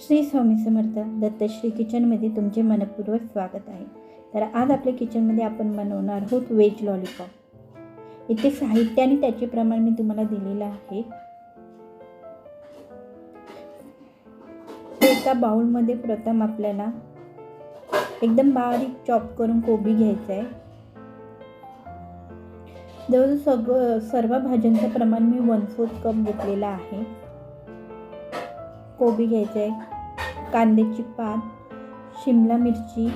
श्री स्वामी समर्थ. दत्तश्री किचनमध्ये तुमचे मनपूर्वक स्वागत आहे. तर आज आपल्या किचनमध्ये आपण बनवणार आहोत व्हेज लॉलीपॉप. इथे साहित्य आणि त्याचे प्रमाण मी तुम्हाला दिलेलं आहे. एका बाउलमध्ये प्रथम आपल्याला एकदम बारीक चॉप करून कोबी घ्यायचा आहे. जवळजवळ सर्व भाज्यांचं प्रमाण मी 1/4 कप घेतलेला आहे. कोबी घ्यायचं आहे, कांद्याची पात, शिमला मिरची,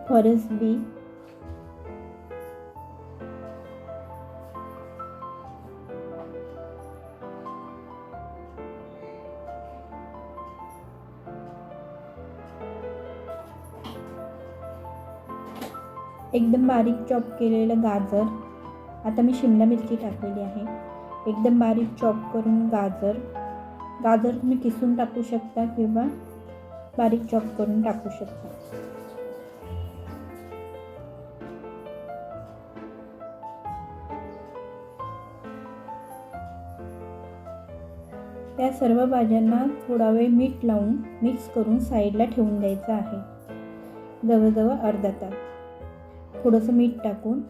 फरसबी, एकदम बारीक चॉप केलेलं गाजर. आता मी शिमला मिरची टाकलेली आहे. एकदम बारीक चॉप करून गाजर तुम्ही किसून टाकू शकता किंवा बारीक चॉप करून टाकू शकता. त्या सर्व भाज्यांना थोडा वेळ मीठ लावून मिक्स करून साईडला ठेवून द्यायचं आहे. जवळजवळ अर्धा तास थोडंसं मीठ टाकून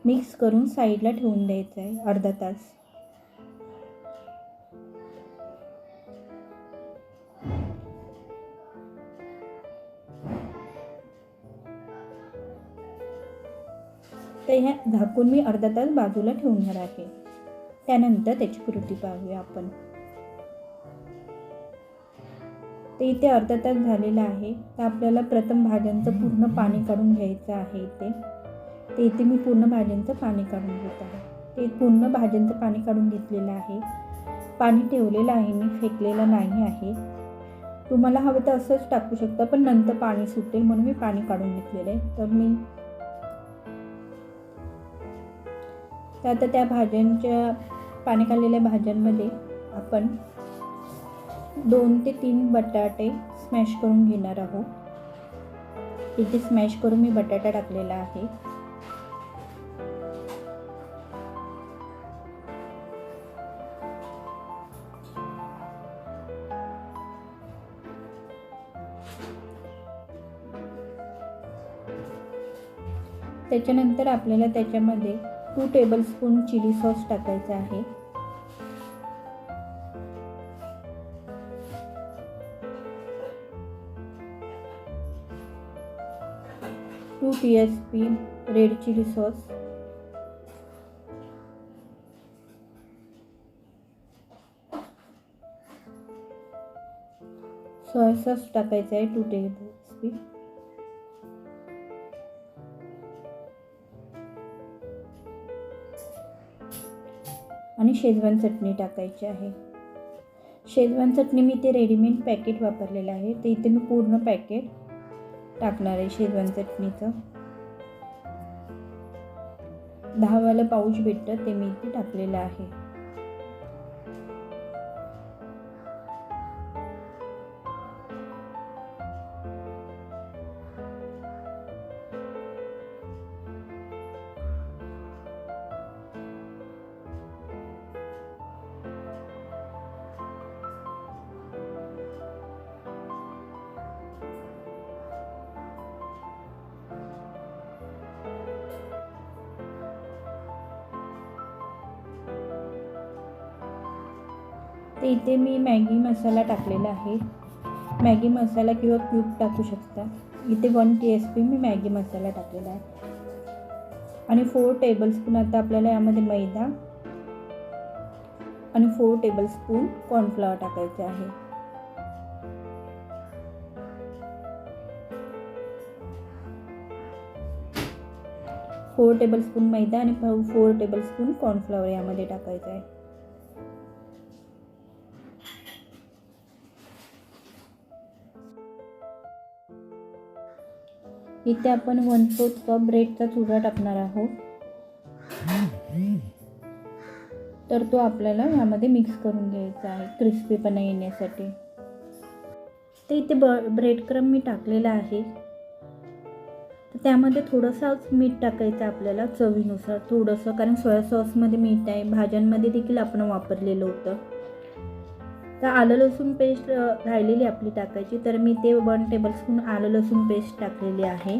मिक्स करून साईडला ठेवून द्यायचं आहे अर्धा तास. तर ह्या झाकून मी अर्धा तास बाजूला ठेवणार आहे. त्यानंतर त्याची कृती पाहूया आपण. तर इथे अर्धा तास झालेला आहे. तर आपल्याला प्रथम भाज्यांचं पूर्ण पाणी काढून घ्यायचं आहे. इथे मी पूर्ण भाज्यांचं पाणी काढून घेत आहे. ते पूर्ण भाज्यांचं पाणी काढून घेतलेलं आहे. पाणी ठेवलेलं आहे, मी फेकलेलं नाही आहे. तुम्हाला हवं तर असंच टाकू शकता, पण नंतर पाणी सुटेल म्हणून मी पाणी काढून घेतलेलं आहे. तर आता त्या भाज्यांच्या पाणी काढलेल्या भाज्यांमध्ये आपण 2 ते 3 बटाटे स्मॅश करून घेणार आहोत. इथे स्मॅश करून मी बटाटा टाकलेला आहे. त्याच्यानंतर आपल्याला त्याच्यामध्ये 2 टेबलस्पून चिली सॉस टाकायचा आहे. 2 teaspoon red chilli sauce, soya sauce टाकायचा आहे 2 टेबलस्पून, आणि शेजवान चटणी टाकायची आहे. शेजवान चटणी मी ते रेडीमेड पॅकेट वापरलेलं आहे. ते इथे मी पूर्ण पॅकेट टाकणार आहे. शेजवान चटणीचं 10 वालं पाऊच भेटतं, ते मी इथे टाकलेलं आहे. ते इथे मी मॅगी मसाला टाकलेला आहे. मॅगी मसाला किंवा क्यूब टाकू शकता. इथे 1 टीस्पून मी मॅगी मसाला टाकलेला आहे. आणि 4 टेबलस्पून आता आपल्याला यामध्ये मैदा आणि 4 टेबलस्पून कॉर्नफ्लॉवर टाकायचे आहे. फोर टेबलस्पून मैदा आणि 4 टेबलस्पून कॉर्नफ्लॉवर यामध्ये टाकायचं आहे. इथे आपण 1/4 कप ब्रेडचा चुरा टाकणार आहोत. तर तो आपल्याला यामध्ये मिक्स करून घ्यायचा आहे क्रिस्पीपणा येण्यासाठी. तर इथे ब्रेड क्रम्ब मी टाकलेला आहे. तर त्यामध्ये थोडंसंच मीठ टाकायचं आपल्याला चवीनुसार थोडंसं, कारण सोया सॉसमध्ये मीठ आहे, भाज्यांमध्ये देखील आपण वापरलेलं होतं. तर आलं लसूण पेस्ट राहिलेली आपली टाकायची, तर मी ते 1 टेबलस्पून आलं लसूण पेस्ट टाकलेली आहे.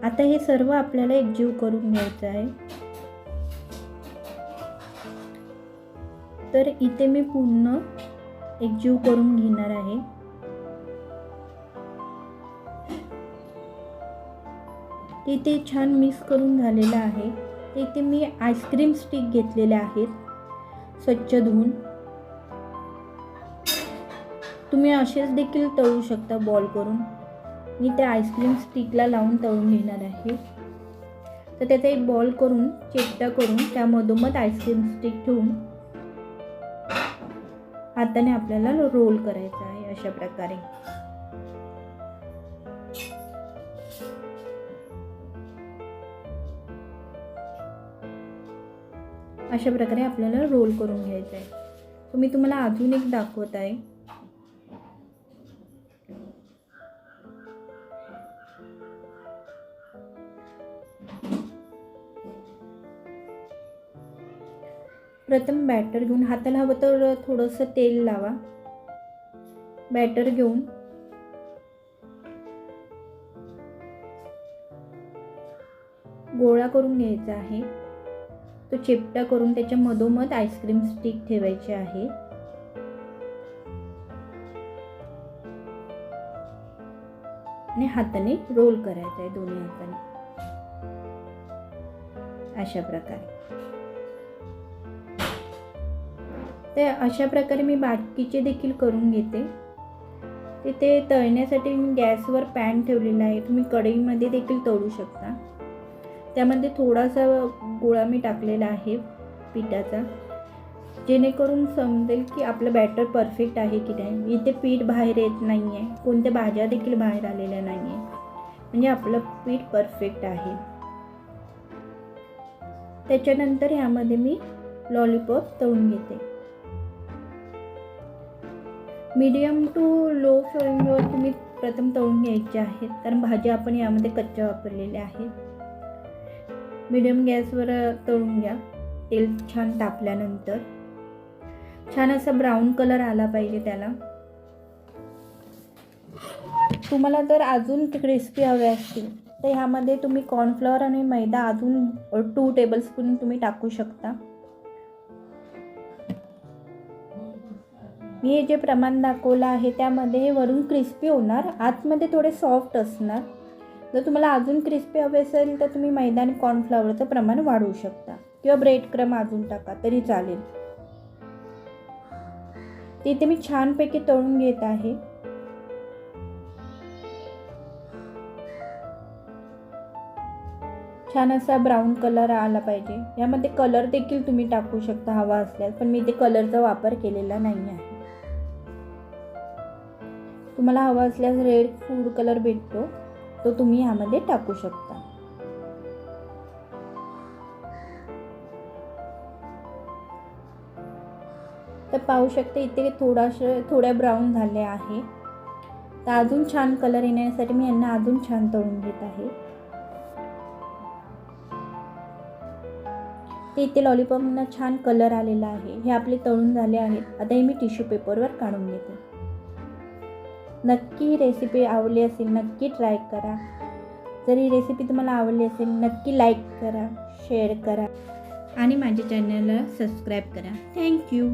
आता हे सर्व आपल्याला एकजीव करून घ्यायचं आहे. तर इथे मी पूर्ण एकजीव करून घेणार आहे. इथे छान मिक्स करून झालेलं आहे. इथे मी आईस्क्रीम स्टिक घेतलेल्या आहेत स्वच्छ धुवून. तुम्ही असेच देखील तळू शकता बॉल करून. मी त्या आईस्क्रीम स्टिकला लावून तळून घेणार आहे. तर त्याचा एक बॉल करून चेपटा करून त्यामधोमध आईस्क्रीम स्टिक ठेवून हाताने आपल्याला रोल करायचा आहे अशा प्रकारे. अशा प्रकारे आपल्याला रोल करून घ्यायचा आहे. तर मी तुम्हाला अजून एक दाखवत आहे. प्रथम बॅटर घेऊन हाताला हवं तर थोडंसं तेल लावा. बॅटर घेऊन गोळा करून घ्यायचा आहे. तो चेपटा करून त्याच्या मधोमध आईस्क्रीम स्टिक ठेवायचे आहे. आणि हाताने रोल करायचा आहे दोन्ही हाताने अशा प्रकारे. ते अशा प्रकारे मी बाकीचे देखील करून घेते. ते तळण्यासाठी मी गॅसवर पॅन ठेवलेला आहे. तुम्ही कढईमध्ये देखील तळू शकता. त्यामध्ये थोडासा गोळा मी टाकलेला आहे पिठाचा, जेणेकरून समजेल की आपलं बॅटर परफेक्ट आहे की नाही. इथे पीठ बाहेर येत नाही आहे, कोणत्या भाज्या देखील बाहेर आलेल्या नाही आहे, म्हणजे आपलं पीठ परफेक्ट आहे. त्याच्यानंतर यामध्ये मी लॉलीपॉप तळून घेते. मीडियम टू लो फ्लेमवर तुम्ही प्रथम तळून घ्यायचे आहेत, कारण भाज्या आपण यामध्ये कच्च्या वापरलेल्या आहेत. मीडियम गॅसवर तळून घ्या. तेल छान तापल्यानंतर छान असा ब्राऊन कलर आला पाहिजे त्याला. तुम्हाला जर अजून क्रिस्पी हवे असतील तर ह्यामध्ये तुम्ही कॉर्नफ्लॉवर आणि मैदा अजून 2 टेबलस्पून तुम्ही टाकू शकता. मी हे जे प्रमाण दाखवलं आहे त्यामध्ये हे वरून क्रिस्पी होणार, आतमध्ये थोडे सॉफ्ट असणार. जर तुम्हाला अजून क्रिस्पी हवे असेल तर तुम्ही मैदा आणि कॉर्नफ्लॉवरचं प्रमाण वाढवू शकता किंवा ब्रेड क्रम अजून टाका तरी चालेल. इथे मी छानपैकी तळून घेत आहे. छान असा ब्राऊन कलर आला पाहिजे. यामध्ये कलर देखील तुम्ही टाकू शकता हवा असल्यास, पण मी ते कलरचा वापर केलेला नाही आहे. तुम्हाला हवा असल्यास रेड फूड कलर भेटतो तो तुम्ही यामध्ये टाकू शकता. तर पाहू शकता इथे थोड्या ब्राऊन झाले आहे. तर अजून छान कलर येण्यासाठी मी यांना अजून छान तळून घेत आहे. ते इथे लॉलीपॉपना छान कलर आलेला आहे. हे आपले तळून झाले आहेत. आता हे मी टिश्यू पेपरवर काढून घेते. नक्की ही रेसिपी आवडली असेल नक्की ट्राय करा. जर ही रेसिपी तुम्हाला आवडली असेल नक्की लाईक करा, शेअर करा आणि माझ्या चॅनलला सबस्क्राईब करा. थँक्यू.